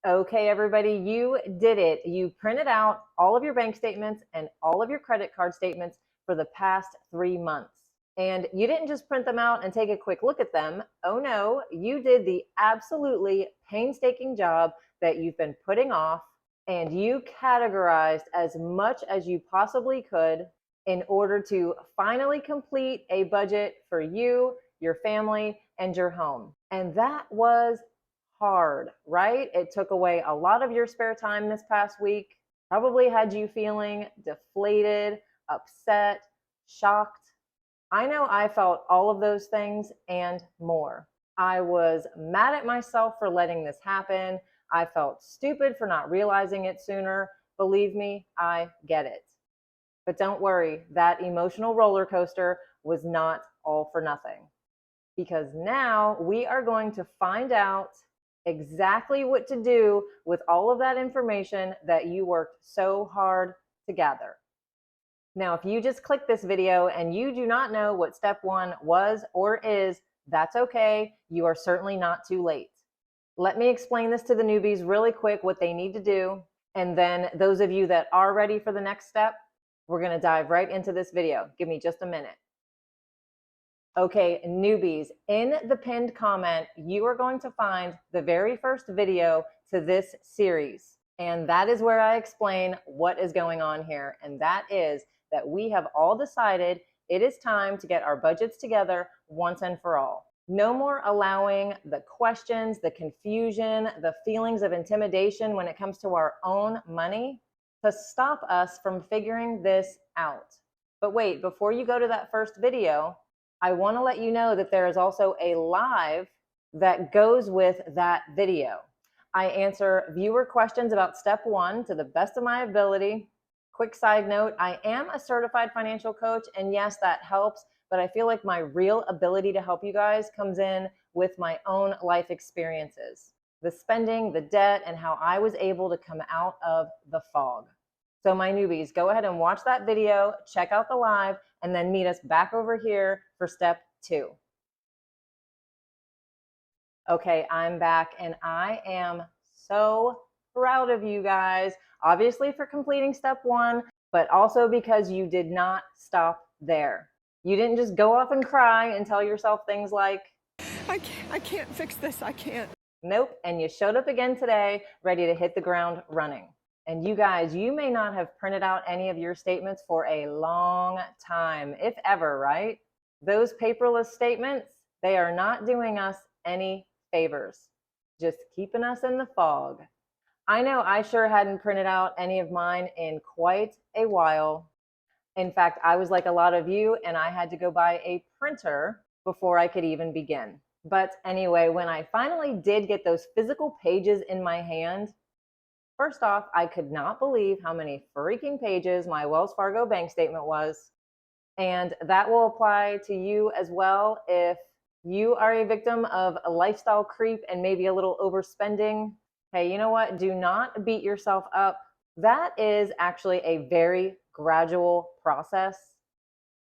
Okay, everybody, you did it. You printed out all of your bank statements and all of your credit card statements for the past 3 months. And you didn't just print them out and take a quick look at them. Oh no, you did the absolutely painstaking job that you've been putting off, and you categorized as much as you possibly could in order to finally complete a budget for you, your family, and your home. And that was hard, right? It took away a lot of your spare time this past week, probably had you feeling deflated, upset, shocked. I know I felt all of those things and more. I was mad at myself for letting this happen. I felt stupid for not realizing it sooner. Believe me, I get it. But don't worry, that emotional roller coaster was not all for nothing. Because now we are going to find out exactly what to do with all of that information that you worked so hard to gather. Now, if you just clicked this video and you do not know what step one was or is, that's okay. You are certainly not too late. Let me explain this to the newbies really quick, what they need to do. And then those of you that are ready for the next step, we're going to dive right into this video. Give me just a minute. Okay, newbies, in the pinned comment, you are going to find the very first video to this series. And that is where I explain what is going on here. And that is that we have all decided it is time to get our budgets together once and for all. No more allowing the questions, the confusion, the feelings of intimidation when it comes to our own money to stop us from figuring this out. But wait, before you go to that first video, I want to let you know that there is also a live that goes with that video. I answer viewer questions about step one to the best of my ability. Quick side note, I am a certified financial coach, and yes, that helps, but I feel like my real ability to help you guys comes in with my own life experiences, the spending, the debt, and how I was able to come out of the fog. So my newbies, go ahead and watch that video, check out the live, and then meet us back over here for step two. Okay, I'm back, and I am so proud of you guys, obviously for completing step one, but also because you did not stop there. You didn't just go off and cry and tell yourself things like, I can't fix this, I can't. Nope, and you showed up again today, ready to hit the ground running. And you guys, you may not have printed out any of your statements for a long time, if ever, right? Those paperless statements, they are not doing us any favors, just keeping us in the fog. I know I sure hadn't printed out any of mine in quite a while. In fact, I was like a lot of you, and I had to go buy a printer before I could even begin. But anyway, when I finally did get those physical pages in my hand, first off, I could not believe how many freaking pages my Wells Fargo bank statement was. And that will apply to you as well if you are a victim of a lifestyle creep and maybe a little overspending. Hey, you know what? Do not beat yourself up. That is actually a very gradual process.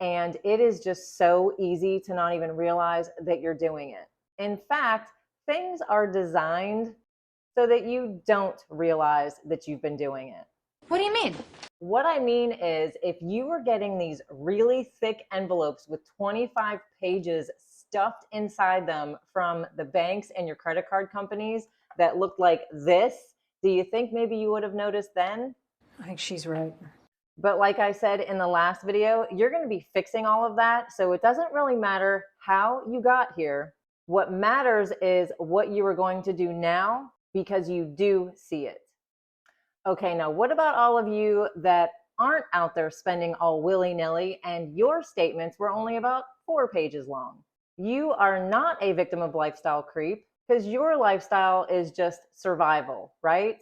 And it is just so easy to not even realize that you're doing it. In fact, things are designed so that you don't realize that you've been doing it. What do you mean? What I mean is, if you were getting these really thick envelopes with 25 pages stuffed inside them from the banks and your credit card companies that looked like this, do you think maybe you would have noticed then? I think she's right. But like I said in the last video, you're going to be fixing all of that. So it doesn't really matter how you got here. What matters is what you are going to do now, because you do see it. Okay, now what about all of you that aren't out there spending all willy-nilly and your statements were only about 4 pages long? You are not a victim of lifestyle creep because your lifestyle is just survival, right?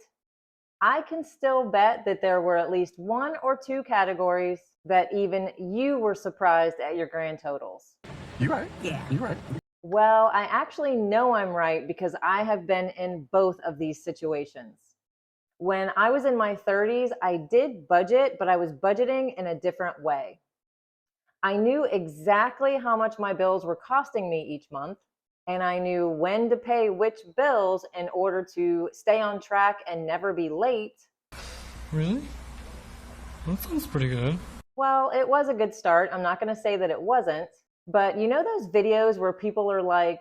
I can still bet that there were at least 1 or 2 categories that even you were surprised at your grand totals. You right. Yeah. You right. Well, I actually know I'm right because I have been in both of these situations. When I was in my 30s, I did budget, but I was budgeting in a different way. I knew exactly how much my bills were costing me each month, and I knew when to pay which bills in order to stay on track and never be late. Really? That sounds pretty good. Well, it was a good start. I'm not going to say that it wasn't. But you know those videos where people are like,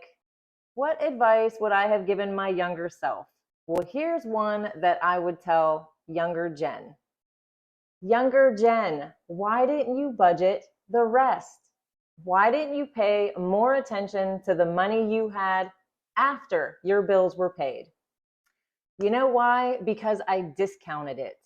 what advice would I have given my younger self? Well, here's one that I would tell younger Jen. Younger Jen, why didn't you budget the rest? Why didn't you pay more attention to the money you had after your bills were paid? You know why? Because I discounted it.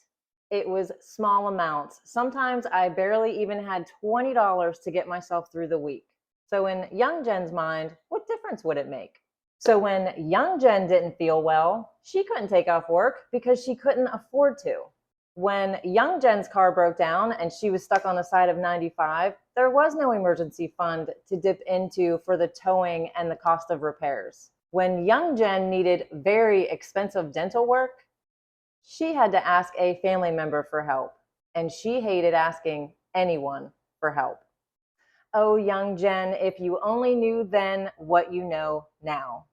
It was small amounts. Sometimes I barely even had $20 to get myself through the week. So in young Jen's mind, what difference would it make? So when young Jen didn't feel well, she couldn't take off work because she couldn't afford to. When young Jen's car broke down and she was stuck on the side of 95, there was no emergency fund to dip into for the towing and the cost of repairs. When young Jen needed very expensive dental work, she had to ask a family member for help, and she hated asking anyone for help. Oh, young Jen, if you only knew then what you know now.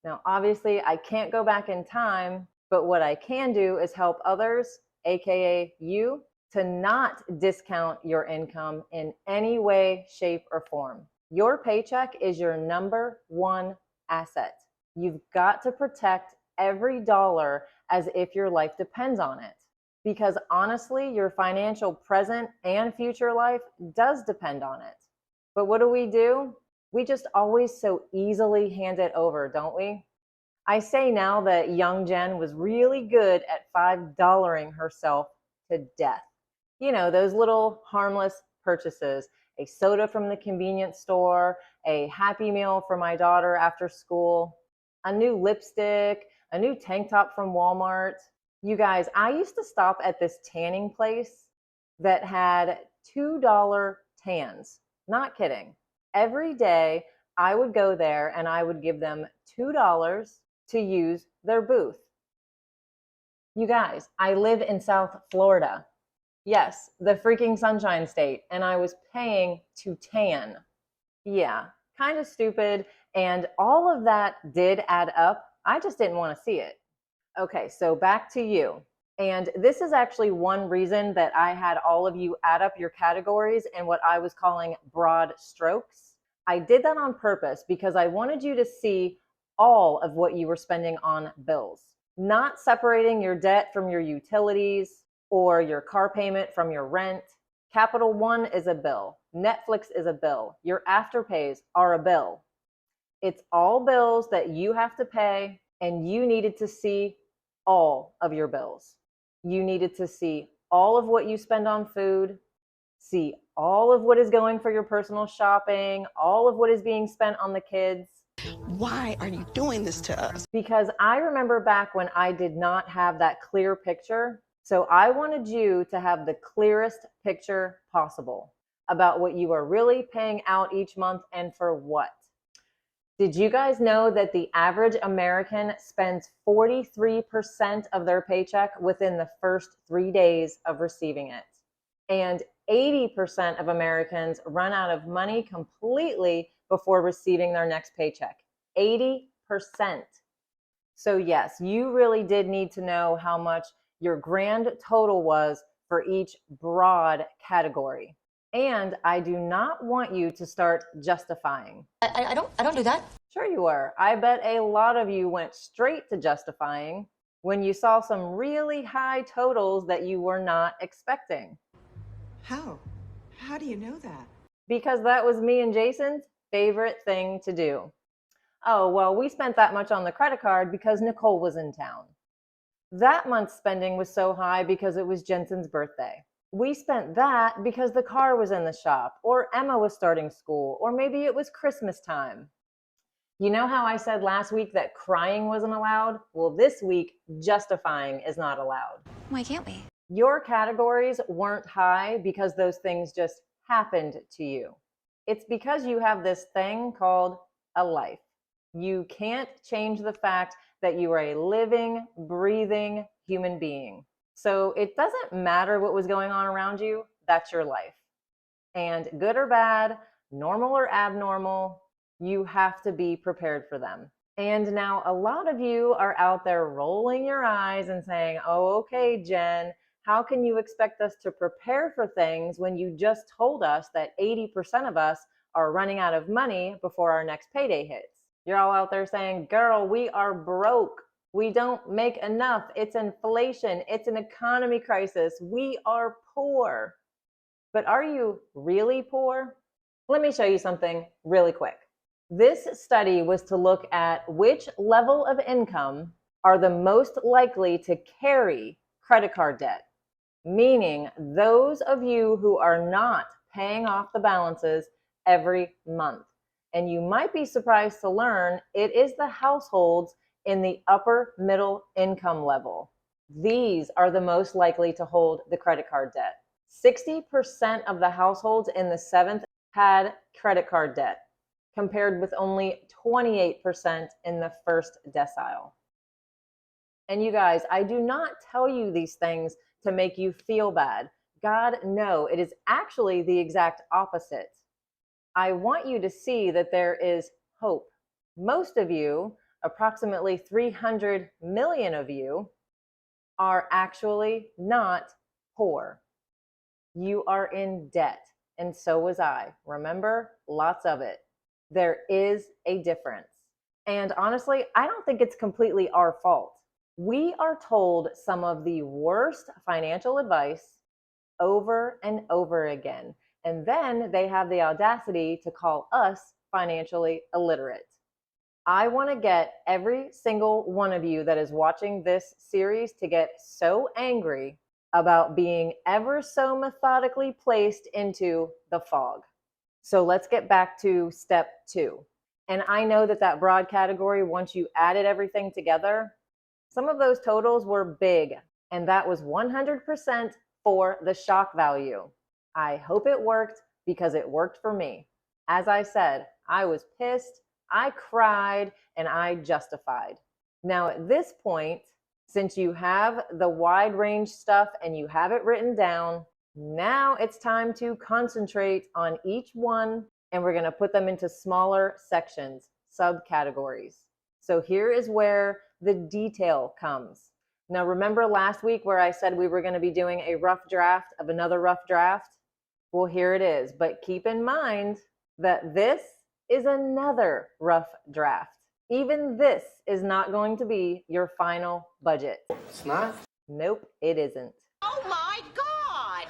Now, obviously, I can't go back in time, but what I can do is help others, aka you, to not discount your income in any way, shape, or form. Your paycheck is your number one asset. You've got to protect every dollar as if your life depends on it. Because honestly, your financial present and future life does depend on it. But what do? We just always so easily hand it over, don't we? I say now that young Jen was really good at $5-ing herself to death. You know, those little harmless purchases, a soda from the convenience store, a Happy Meal for my daughter after school, a new lipstick, a new tank top from Walmart. You guys, I used to stop at this tanning place that had $2 tans. Not kidding. Every day I would go there and I would give them $2 to use their booth. You guys, I live in South Florida. Yes, the freaking Sunshine State, and I was paying to tan. Yeah, kind of stupid, and all of that did add up. I just didn't want to see it. Okay, so back to you. And this is actually one reason that I had all of you add up your categories in what I was calling broad strokes. I did that on purpose because I wanted you to see all of what you were spending on bills, not separating your debt from your utilities or your car payment from your rent. Capital One is a bill. Netflix is a bill. Your afterpays are a bill. It's all bills that you have to pay, and you needed to see all of your bills. You needed to see all of what you spend on food, see all of what is going for your personal shopping, all of what is being spent on the kids. Why are you doing this to us? Because I remember back when I did not have that clear picture. So I wanted you to have the clearest picture possible about what you are really paying out each month and for what. Did you guys know that the average American spends 43% of their paycheck within the first 3 days of receiving it? And 80% of Americans run out of money completely before receiving their next paycheck. 80%. So yes, you really did need to know how much your grand total was for each broad category. And I do not want you to start justifying. I don't do that. Sure you were. I bet a lot of you went straight to justifying when you saw some really high totals that you were not expecting. How? How do you know that? Because that was me and Jason's favorite thing to do. Oh, well, we spent that much on the credit card because Nicole was in town. That month's spending was so high because it was Jensen's birthday. We spent that because the car was in the shop, or Emma was starting school, or maybe it was Christmas time. You know how I said last week that crying wasn't allowed? Well, this week, justifying is not allowed. Why can't we? Your categories weren't high because those things just happened to you. It's because you have this thing called a life. You can't change the fact that you are a living, breathing human being. So it doesn't matter what was going on around you, that's your life. And good or bad, normal or abnormal, You have to be prepared for them. And now a lot of you are out there rolling your eyes and saying, oh, okay, Jen, how can you expect us to prepare for things when you just told us that 80% of us are running out of money before our next payday hits? You're all out there saying, girl, we are broke. We don't make enough. It's inflation. It's an economy crisis. We are poor. But are you really poor? Let me show you something really quick. This study was to look at which level of income are the most likely to carry credit card debt, meaning those of you who are not paying off the balances every month. And you might be surprised to learn it is the households in the upper middle income level. These are the most likely to hold the credit card debt. 60% of the households in the seventh had credit card debt, compared with only 28% in the first decile. And you guys, I do not tell you these things to make you feel bad. God, no, it is actually the exact opposite. I want you to see that there is hope. Most of you, approximately 300 million of you, are actually not poor. You are in debt, and so was I. Remember, lots of it. There is a difference. And honestly, I don't think it's completely our fault. We are told some of the worst financial advice over and over again. And then they have the audacity to call us financially illiterate. I want to get every single one of you that is watching this series to get so angry about being ever so methodically placed into the fog. So let's get back to step 2. And I know that broad category, once you added everything together, some of those totals were big, and that was 100% for the shock value. I hope it worked because it worked for me. As I said, I was pissed, I cried, and I justified. Now at this point, since you have the wide range stuff and you have it written down, now it's time to concentrate on each one, and we're going to put them into smaller sections, subcategories. So here is where the detail comes. Now remember last week where I said we were going to be doing a rough draft of another rough draft? Well, here it is. But keep in mind that this is another rough draft. Even this is not going to be your final budget. It's not? Nope, it isn't. Oh my God!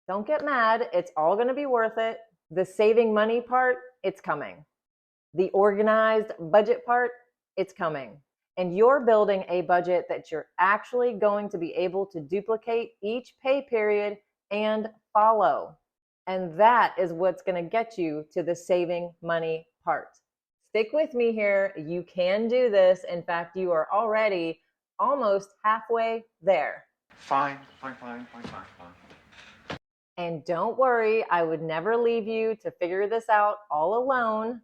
Don't get mad. It's all going to be worth it. The saving money part, it's coming. The organized budget part, it's coming. And you're building a budget that you're actually going to be able to duplicate each pay period and follow. And that is what's going to get you to the saving money part. Stick with me here. You can do this. In fact, you are already almost halfway there. Fine. And don't worry, I would never leave you to figure this out all alone.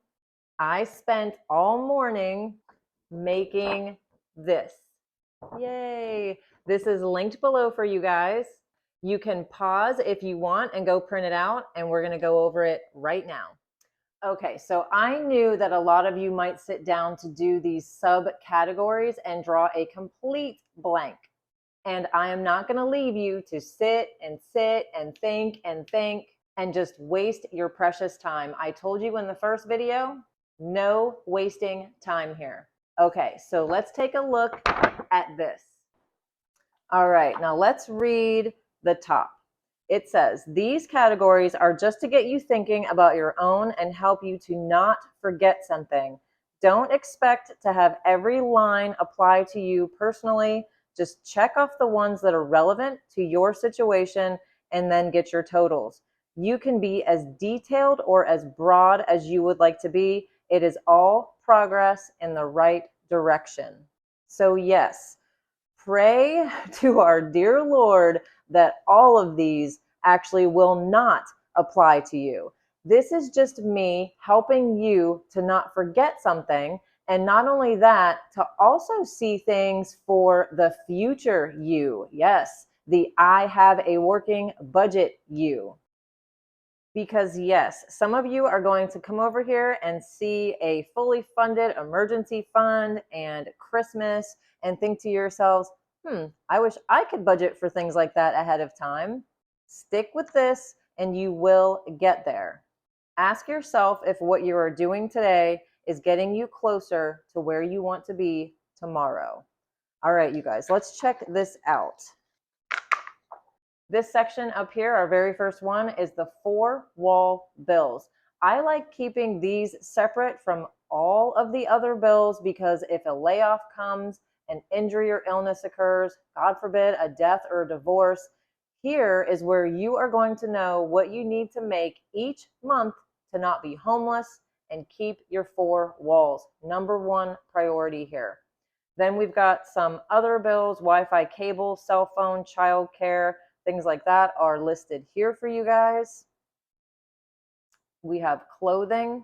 I spent all morning making this. Yay. This is linked below for you guys. You can pause if you want and go print it out, and we're going to go over it right now. Okay, so I knew that a lot of you might sit down to do these subcategories and draw a complete blank. And I am not going to leave you to sit and think and just waste your precious time. I told you in the first video, no wasting time here. Okay, so let's take a look at this. All right, now let's read the top. It says, these categories are just to get you thinking about your own and help you to not forget something. Don't expect to have every line apply to you personally. Just check off the ones that are relevant to your situation and then get your totals. You can be as detailed or as broad as you would like to be. It is all progress in the right direction. So yes, pray to our dear Lord that all of these actually will not apply to you. This is just me helping you to not forget something. And not only that, to also see things for the future you. Yes, the I have a working budget you. Because yes, some of you are going to come over here and see a fully funded emergency fund and Christmas and think to yourselves, I wish I could budget for things like that ahead of time. Stick with this and you will get there. Ask yourself if what you are doing today is getting you closer to where you want to be tomorrow. All right, you guys, let's check this out. This section up here, our very first one, is the 4-wall bills. I like keeping these separate from all of the other bills because if a layoff comes, an injury or illness occurs, God forbid, a death or a divorce, here is where you are going to know what you need to make each month to not be homeless and keep your 4 walls. Number one priority here. Then we've got some other bills, Wi-Fi cable, cell phone, childcare, things like that are listed here for you guys. We have clothing,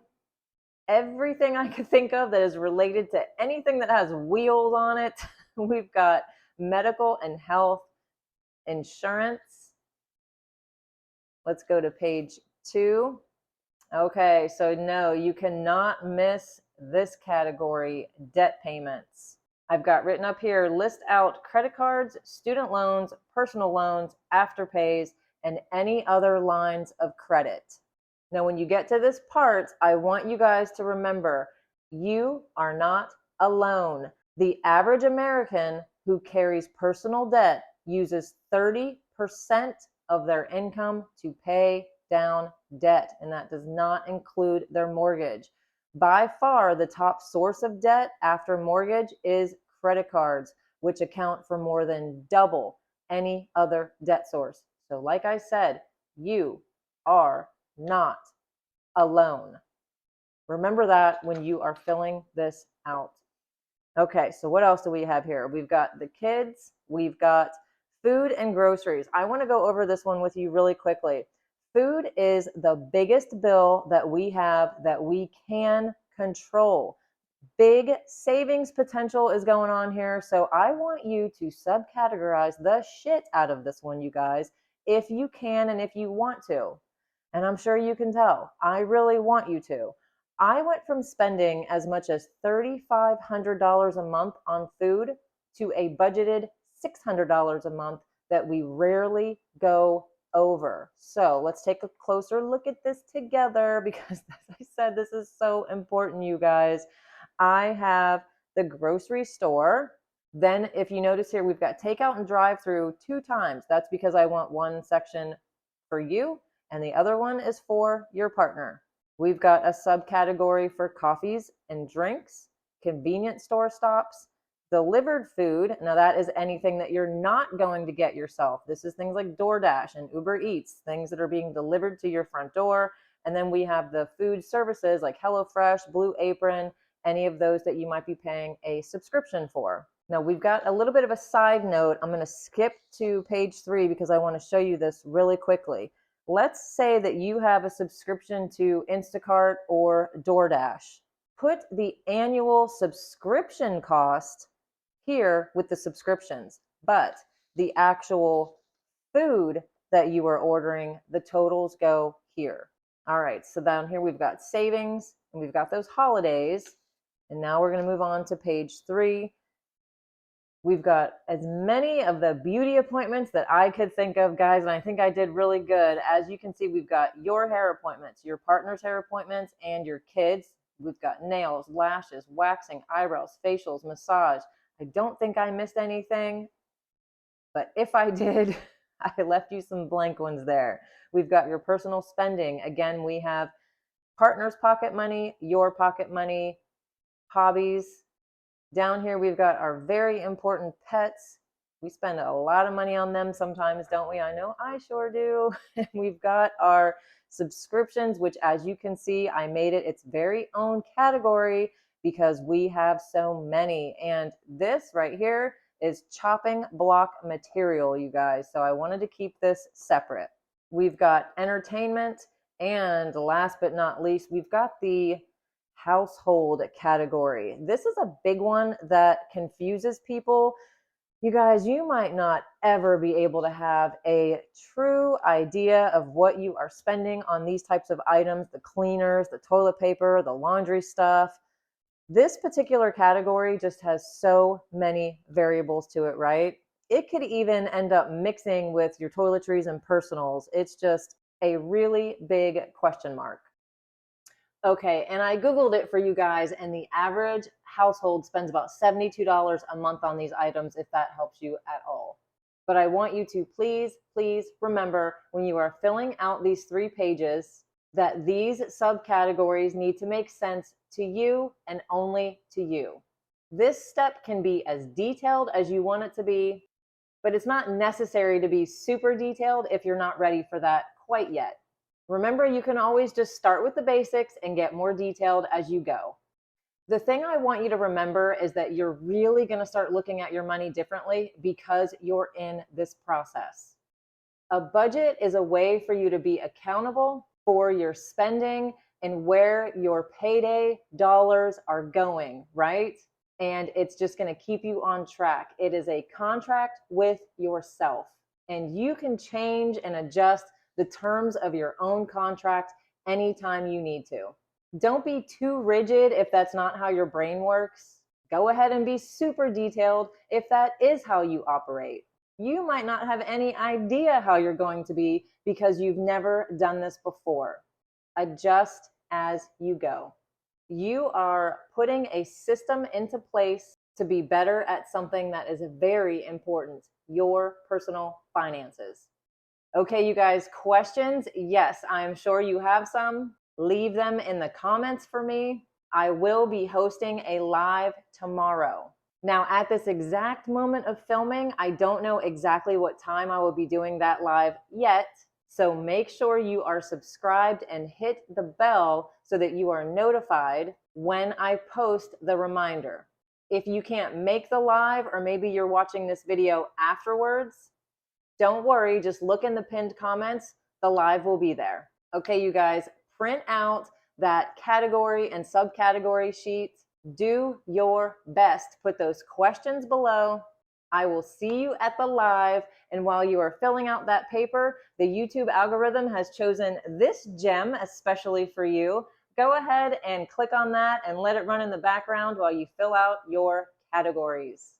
everything I could think of that is related to anything that has wheels on it. We've got medical and health, insurance. Let's go to page 2. Okay, so no, you cannot miss this category, debt payments. I've got written up here, list out credit cards, student loans, personal loans, afterpays, and any other lines of credit. Now, when you get to this part, I want you guys to remember, you are not alone. The average American who carries personal debt uses 30% of their income to pay down debt, and that does not include their mortgage. By far, the top source of debt after mortgage is credit cards, which account for more than double any other debt source. So like I said, you are not alone. Remember that when you are filling this out. Okay, so what else do we have here? We've got the kids, we've got food and groceries. I want to go over this one with you really quickly. Food is the biggest bill that we have that we can control. Big savings potential is going on here. So I want you to subcategorize the shit out of this one, you guys, if you can and if you want to. And I'm sure you can tell, I really want you to. I went from spending as much as $3,500 a month on food to a budgeted $600 a month that we rarely go over. So let's take a closer look at this together because, as I said, this is so important, you guys. I have the grocery store. Then if you notice here, we've got takeout and drive-through 2 times. That's because I want one section for you and the other one is for your partner. We've got a subcategory for coffees and drinks, convenience store stops, delivered food. Now that is anything that you're not going to get yourself. This is things like DoorDash and Uber Eats, things that are being delivered to your front door. And then we have the food services like HelloFresh, Blue Apron, any of those that you might be paying a subscription for. Now we've got a little bit of a side note. I'm going to skip to page 3 because I want to show you this really quickly. Let's say that you have a subscription to Instacart or DoorDash. Put the annual subscription cost here with the subscriptions, but the actual food that you are ordering, the totals go here. All right, so down here we've got savings and we've got those holidays. And now we're going to move on to page 3. We've got as many of the beauty appointments that I could think of, guys, and I think I did really good. As you can see, we've got your hair appointments, your partner's hair appointments, and your kids. We've got nails, lashes, waxing, eyebrows, facials, massage. I don't think I missed anything, but if I did, I left you some blank ones there. We've got your personal spending. Again, we have partner's pocket money, your pocket money, hobbies. Down here, we've got our very important pets. We spend a lot of money on them sometimes, don't we? I know I sure do. We've got our subscriptions, which as you can see, I made it its very own category because we have so many. And this right here is chopping block material, you guys. So I wanted to keep this separate. We've got entertainment. And last but not least, we've got the household category. This is a big one that confuses people. You guys, you might not ever be able to have a true idea of what you are spending on these types of items, the cleaners, the toilet paper, the laundry stuff. This particular category just has so many variables to it, right? It could even end up mixing with your toiletries and personals. It's just a really big question mark. Okay, and I Googled it for you guys, and the average household spends about $72 a month on these items, if that helps you at all. But I want you to please, please remember when you are filling out these 3 pages that these subcategories need to make sense to you and only to you. This step can be as detailed as you want it to be, but it's not necessary to be super detailed if you're not ready for that quite yet. Remember, you can always just start with the basics and get more detailed as you go. The thing I want you to remember is that you're really going to start looking at your money differently because you're in this process. A budget is a way for you to be accountable for your spending and where your payday dollars are going, right? And it's just going to keep you on track. It is a contract with yourself, and you can change and adjust the terms of your own contract anytime you need to. Don't be too rigid if that's not how your brain works. Go ahead and be super detailed if that is how you operate. You might not have any idea how you're going to be because you've never done this before. Adjust as you go. You are putting a system into place to be better at something that is very important, your personal finances. Okay, you guys, questions? Yes, I'm sure you have some. Leave them in the comments for me. I will be hosting a live tomorrow. Now, at this exact moment of filming, I don't know exactly what time I will be doing that live yet. So make sure you are subscribed and hit the bell so that you are notified when I post the reminder. If you can't make the live, or maybe you're watching this video afterwards, don't worry, just look in the pinned comments. The live will be there. Okay, you guys, print out that category and subcategory sheets. Do your best. Put those questions below. I will see you at the live. And while you are filling out that paper, the YouTube algorithm has chosen this gem especially for you. Go ahead and click on that and let it run in the background while you fill out your categories.